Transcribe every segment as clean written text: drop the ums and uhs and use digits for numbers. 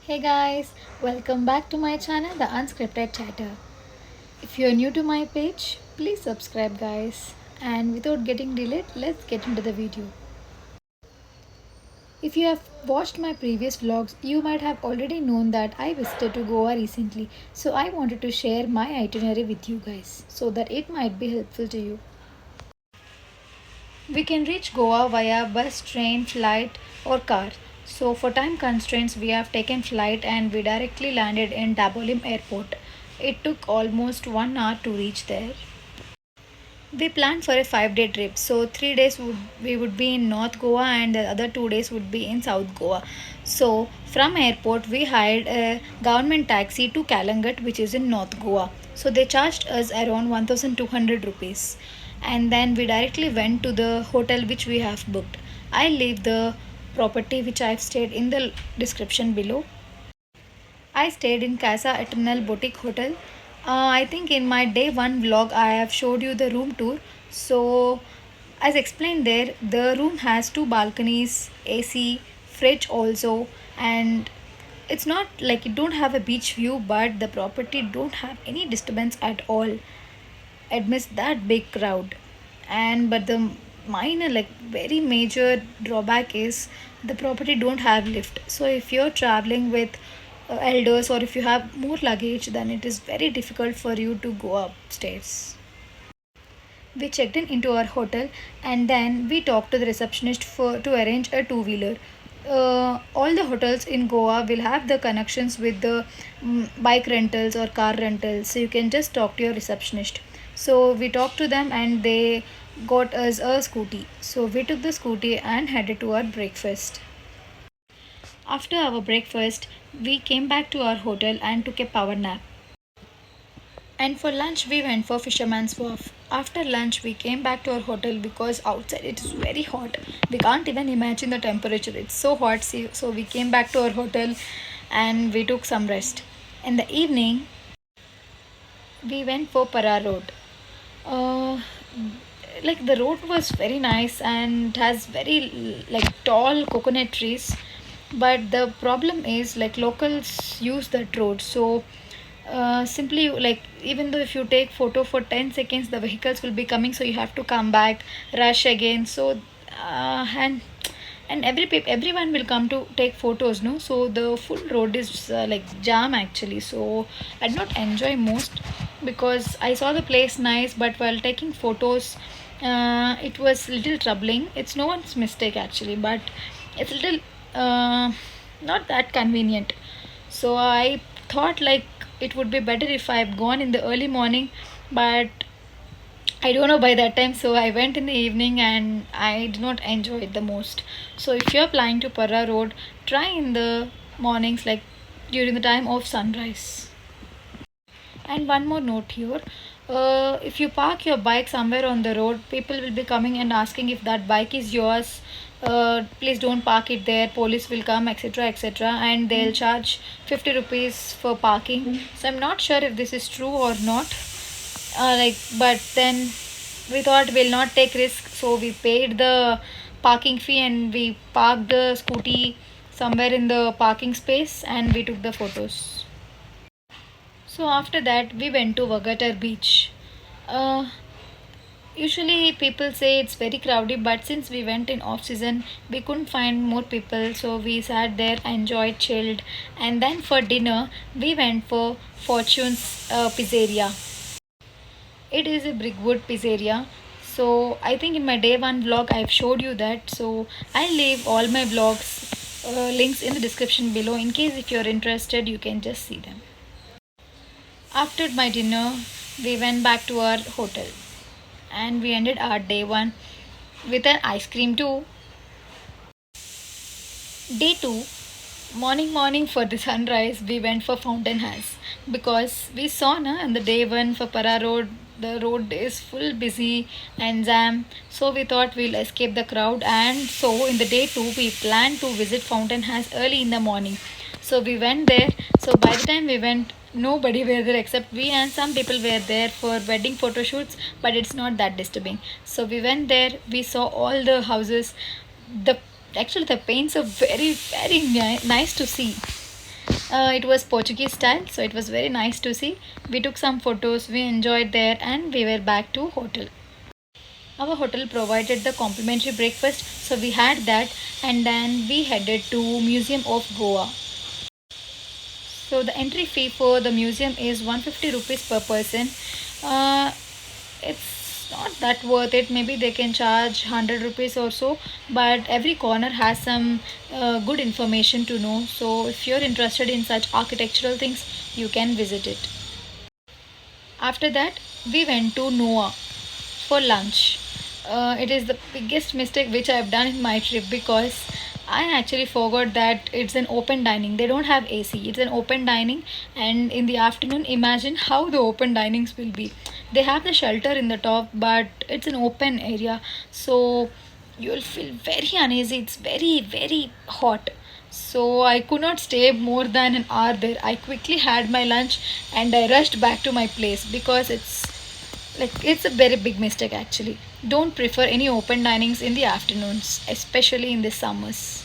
Hey guys, welcome back to my channel, The Unscripted Chatter. If you're new to my page, please subscribe, guys. And without getting delayed, let's get into the video. If you have watched my previous vlogs, you might have already known that I visited to Goa recently. So I wanted to share my itinerary with you guys so that it might be helpful to you. We can reach Goa via bus, train, flight, or car. So, for time constraints, we have taken flight and we directly landed in Dabolim Airport. It took almost 1 hour to reach there. We planned for a 5 day trip, so 3 days we would be in North Goa and the other 2 days would be in South Goa. So from airport we hired a government taxi to Calangute, which is in North Goa. So they charged us around 1,200 rupees, and then we directly went to the hotel which we have booked. I leave the property which I've stayed in the description below. I stayed in Casa Boutique Hotel. I think in my day one vlog I have showed you the room tour. So as explained there, the room has two balconies, AC, fridge also, and it's not like it don't have a beach view, but the property don't have any disturbance at all amidst that big crowd. And but the minor, like very major drawback is the property don't have lift. So if you're traveling with elders or if you have more luggage, then it is very difficult for you to go upstairs. We checked in into our hotel and then we talked to the receptionist for to arrange a two-wheeler. All the hotels in Goa will have the connections with the bike rentals or car rentals, so you can just talk to your receptionist. So we talked to them and they got us a scooty. So we took the scooty and headed to our breakfast. After our breakfast, we came back to our hotel and took a power nap. And for lunch, we went for Fisherman's Wharf. After lunch, we came back to our hotel because outside it is very hot. We can't even imagine the temperature. It's so hot. So we came back to our hotel and we took some rest. In the evening, we went for Para Road. Uh, like the road was very nice and has very like tall coconut trees, but the problem is like locals use that road. So simply like even though if you take photo for 10 seconds the vehicles will be coming, so you have to come back, rush again. So and everyone will come to take photos, no, so the full road is like jam actually. So I did not enjoy most because I saw the place nice, but while taking photos it was little troubling. It's no one's mistake actually, but it's little not that convenient. So I thought like it would be better if I've gone in the early morning, but I don't know by that time. So I went in the evening and I did not enjoy it the most. So if you're planning to Para Road, try in the mornings, like during the time of sunrise. And one more note here. If you park your bike somewhere on the road, people will be coming and asking if that bike is yours. Please don't park it there. Police will come, etc., etc., and they'll charge 50 rupees for parking. So I'm not sure if this is true or not. But then we thought we'll not take risk, so we paid the parking fee and we parked the scooty somewhere in the parking space and we took the photos. So after that, we went to Vagatar beach. Uh, Usually people say it's very crowded, but since we went in off season, we couldn't find more people. So we sat there, enjoyed, chilled, and then for dinner we went for Fortune's Pizzeria. It is a brickwood pizzeria. So I think in my day one vlog I've showed you that. So I'll leave all my vlogs links in the description below. In case if you're interested, you can just see them. After my dinner, we went back to our hotel and we ended our day one with an ice cream too. Day two, morning for the sunrise, we went for Fountain House because we saw na on the day one for Para Road, the road is full busy and jam. So we thought we'll escape the crowd, and so in the day two we planned to visit Fountain House early in the morning. So we went there. So by the time we went, nobody were there except we, and some people were there for wedding photo shoots, but it's not that disturbing. So we went there, we saw all the houses. The Actually the paints are very nice to see. It was Portuguese style, so it was very nice to see. We took some photos, we enjoyed there, and we were back to hotel. Our hotel provided the complimentary breakfast, so we had that, and then we headed to Museum of Goa. So the entry fee for the museum is 150 rupees per person. Uh, it's not that worth it. Maybe they can charge 100 rupees or so, but every corner has some good information to know. So if you're interested in such architectural things, you can visit it. After that, we went to Noah for lunch. It is the biggest mistake which I have done in my trip because I actually forgot that it's an open dining. They don't have AC. It's an open dining, and in the afternoon, imagine how the open dinings will be. They have the shelter in the top, but it's an open area, so you'll feel very uneasy. It's very hot. So I could not stay more than an hour there. I quickly had my lunch and I rushed back to my place because it's a very big mistake actually. Don't prefer any open dinings in the afternoons, especially in the summers.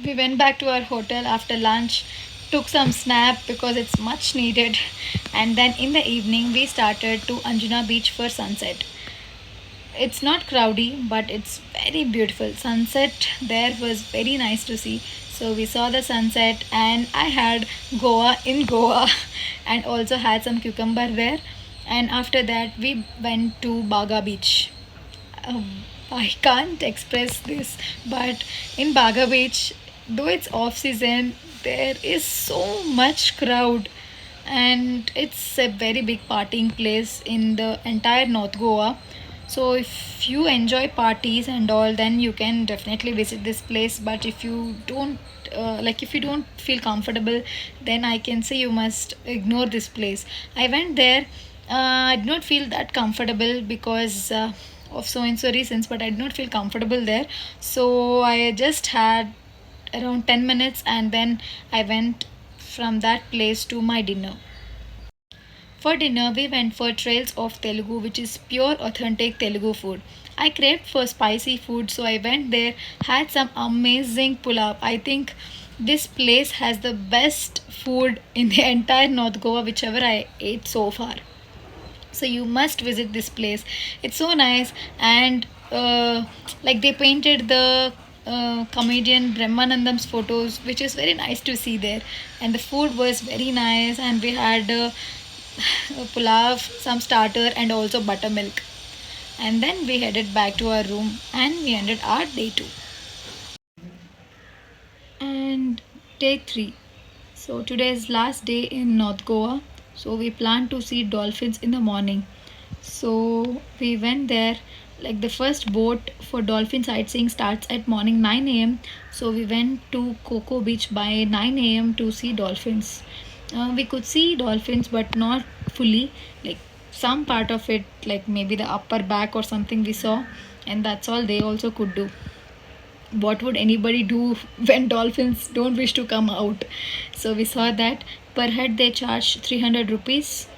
We went back to our hotel after lunch, took some snap because it's much needed, and then in the evening we started to Anjuna beach for sunset. It's not crowdy, but it's very beautiful. Sunset there was very nice to see. So we saw the sunset, and I had Goa in Goa and also had some cucumber there. And after that, we went to Baga beach. I can't express this, but in Baga beach, though it's off season, there is so much crowd, and it's a very big partying place in the entire North Goa. So if you enjoy parties and all, then you can definitely visit this place. But if you don't if you don't feel comfortable, then I can say you must ignore this place. I went there. I did not feel that comfortable because of so and so reasons, but I did not feel comfortable there. So I just had around 10 minutes, and then I went from that place to my dinner. For dinner, we went for Trails of Telugu, which is pure authentic Telugu food. I craved for spicy food, so I went there, had some amazing pulao. I think this place has the best food in the entire North Goa, whichever I ate so far. So you must visit this place. It's so nice, and they painted the comedian Brahmanandam's photos, which is very nice to see there. And the food was very nice, and we had pulav, some starter, and also buttermilk. And then we headed back to our room, and we ended our day 2. And day 3. So today is last day in North Goa. So we plan to see dolphins in the morning. So we went there. Like the first boat for dolphin sightseeing starts at morning 9 a.m. So we went to Coco Beach by 9 a.m. to see dolphins. We could see dolphins, but not fully. Like some part of it, like maybe the upper back or something we saw, and that's all they also could do. What would anybody do when dolphins don't wish to come out? So we saw that per head they charge 300 rupees.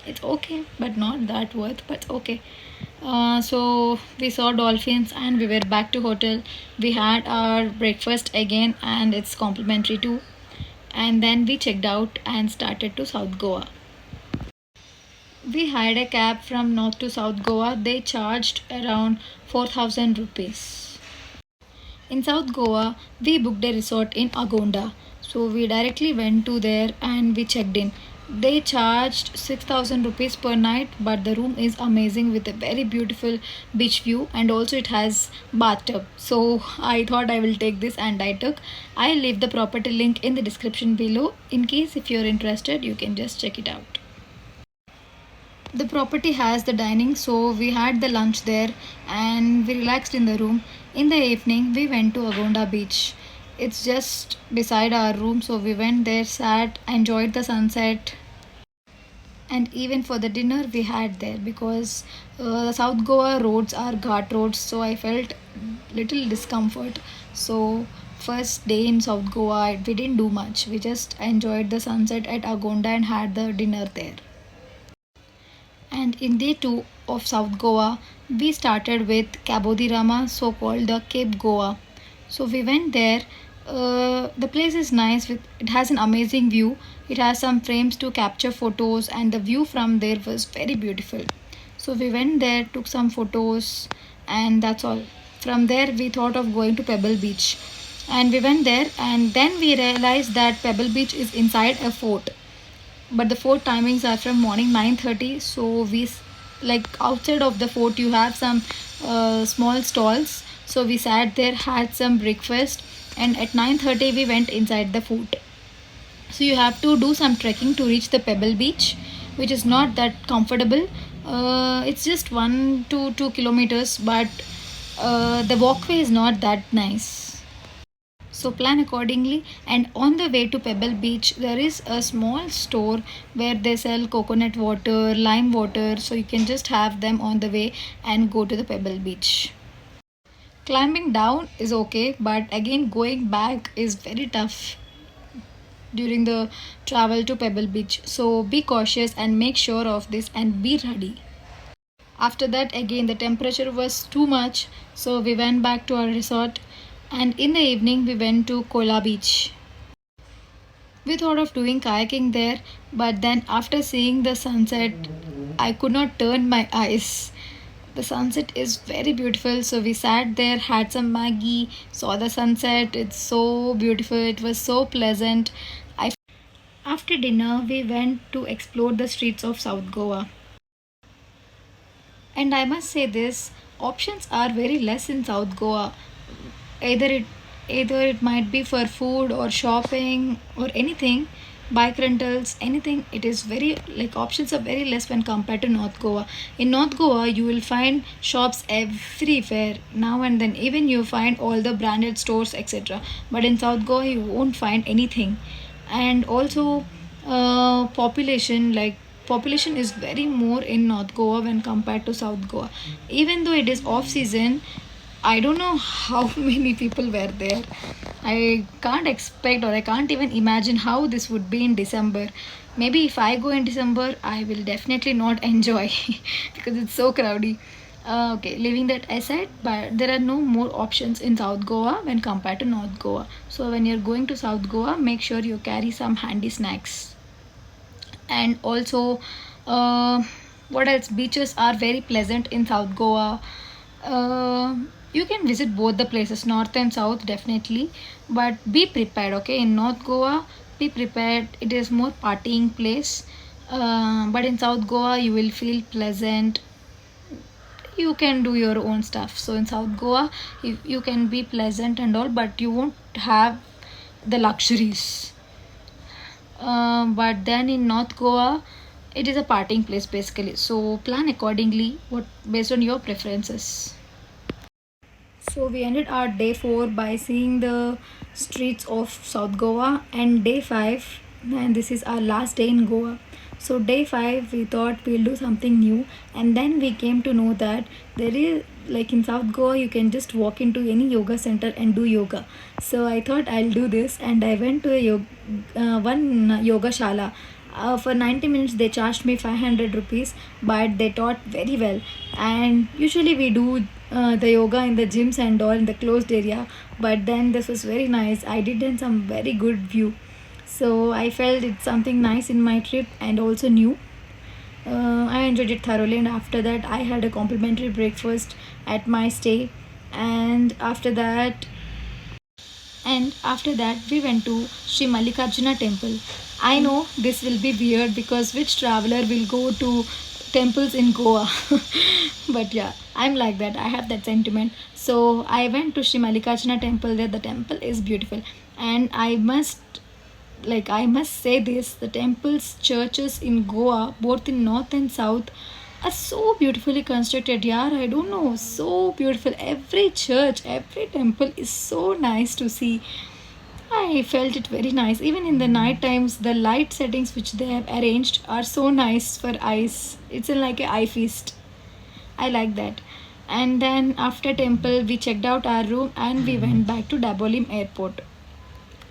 It's okay, but not that worth, but okay. So we saw dolphins and we were back to hotel. We had our breakfast again, and it's complimentary too. And then we checked out and started to South Goa. We hired a cab from North to South Goa. They charged around 4,000 rupees. In South Goa, we booked a resort in Agonda. So we directly went to there and we checked in. They charged 6,000 rupees per night, but the room is amazing with a very beautiful beach view, and also it has bathtub. So I thought I will take this, and I took. I'll leave the property link in the description below. In case if you're interested, you can just check it out. The property has the dining, so we had the lunch there and we relaxed in the room. In the evening, we went to Agonda beach. It's just beside our room, so we went there, sat, enjoyed the sunset, and even for the dinner we had there because the South Goa roads are ghat roads, so I felt little discomfort. So first day in South Goa, we didn't do much. We just enjoyed the sunset at Agonda and had the dinner there. And in day 2 of South Goa, we started with Cabo de Rama, so called the Cape Goa. So we went there. The place is nice. With it has an amazing view. It has some frames to capture photos, and the view from there was very beautiful. So we went there, took some photos, and that's all. From there, we thought of going to Pebble Beach, and we went there, and then we realized that Pebble Beach is inside a fort, but the fort timings are from morning 9:30. So like outside of the fort you have some small stalls, so we sat there, had some breakfast, and at 9:30 we went inside the fort. So you have to do some trekking to reach the Pebble Beach, which is not that comfortable. It's just 1 to 2 kilometers, but the walkway is not that nice. So plan accordingly. And on the way to Pebble Beach, there is a small store where they sell coconut water, lime water. So you can just have them on the way and go to the Pebble Beach. Climbing down is okay, but again going back is very tough during the travel to Pebble Beach. So be cautious and make sure of this and be ready. After that, again, the temperature was too much, so we went back to our resort. And in the evening, we went to Kola Beach. We thought of doing kayaking there, but then after seeing the sunset, I could not turn my eyes. The sunset is very beautiful, so we sat there, had some Maggie, saw the sunset. It's so beautiful, it was so pleasant. After dinner, we went to explore the streets of South Goa. And I must say this, options are very less in South Goa. Either it either it might be for food or shopping or anything, bike rentals, anything. It is very like options are very less when compared to North Goa. In North Goa you will find shops everywhere now and then, even you find all the branded stores, etc. But in South Goa you won't find anything. And also population is very more in North Goa when compared to South Goa. Even though it is off season, I don't know how many people were there. I can't expect or I can't even imagine how this would be in December. Maybe if I go in December, I will definitely not enjoy because it's so crowdy. Okay, leaving that aside, but there are no more options in South Goa when compared to North Goa. So when you're going to South Goa, make sure you carry some handy snacks. And also, uh, what else? Beaches are very pleasant in South Goa. uh, you can visit both the places, north and south, definitely, but be prepared. Okay, in North Goa, be prepared, it is more partying place. But in South Goa you will feel pleasant, you can do your own stuff. So in South Goa you can be pleasant and all, but you won't have the luxuries. But then in North Goa, it is a partying place basically. So plan accordingly, what based on your preferences. So we ended our day 4 by seeing the streets of South Goa, and day 5, and this is our last day in Goa. So day 5 we thought we'll do something new, and then we came to know that there is, like in South Goa you can just walk into any yoga center and do yoga. So I thought I'll do this, and I went to one Yogashala. For 90 minutes they charged me 500 rupees, but they taught very well. And usually we do the yoga in the gyms and all in the closed area, but then this was very nice. I did in some very good view, so I felt it's something nice in my trip and also new. I enjoyed it thoroughly, and after that I had a complimentary breakfast at my stay. And after that we went to Sri Mallikarjuna temple. I know this will be weird because which traveler will go to temples in Goa? But yeah, I'm like that. I have that sentiment. So I went to Sri Mallikarjuna temple there. The temple is beautiful. And I must say this, the temples, churches in Goa, both in north and south, are so beautifully constructed. Yeah, I don't know, so beautiful. Every church, every temple is so nice to see. I felt it very nice. Even in the night times, the light settings which they have arranged are so nice for eyes. It's like a eye feast. I like that. And then after temple, we checked out our room and we went back to Dabolim airport.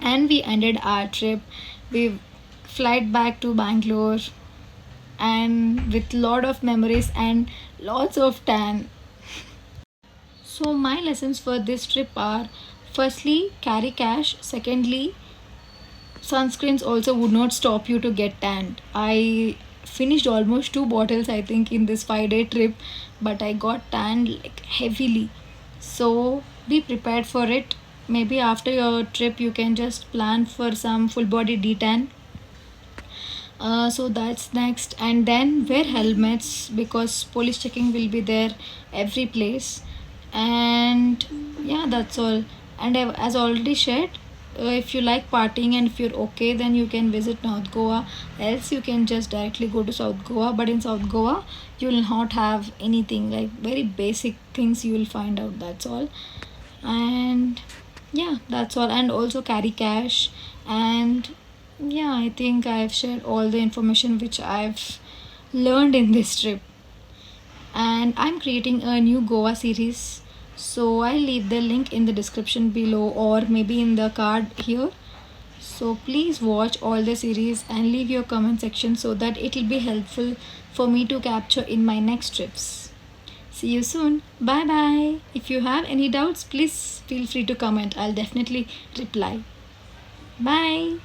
And we ended our trip. We flight back to Bangalore and with lot of memories and lots of tan. So my lessons for this trip are, Firstly, carry cash. Secondly, sunscreens also would not stop you to get tanned. I finished almost 2 bottles, I think, in this 5 day trip, but I got tanned like heavily. So be prepared for it. Maybe after your trip, you can just plan for some full body detan. So that's next, and then wear helmets because police checking will be there every place. And yeah, that's all. And as already shared, if you like partying and if you're okay, then you can visit North Goa. Else, you can just directly go to South Goa. But in South Goa, you will not have anything, like very basic things you will find out. That's all. And yeah, that's all. And also carry cash. And yeah, I think I've shared all the information which I've learned in this trip. And I'm creating a new Goa series. So I'll leave the link in the description below or maybe in the card here. So please watch all the series and leave your comment section so that it will be helpful for me to capture in my next trips. See you soon. Bye bye. If you have any doubts, please feel free to comment. I'll definitely reply. Bye.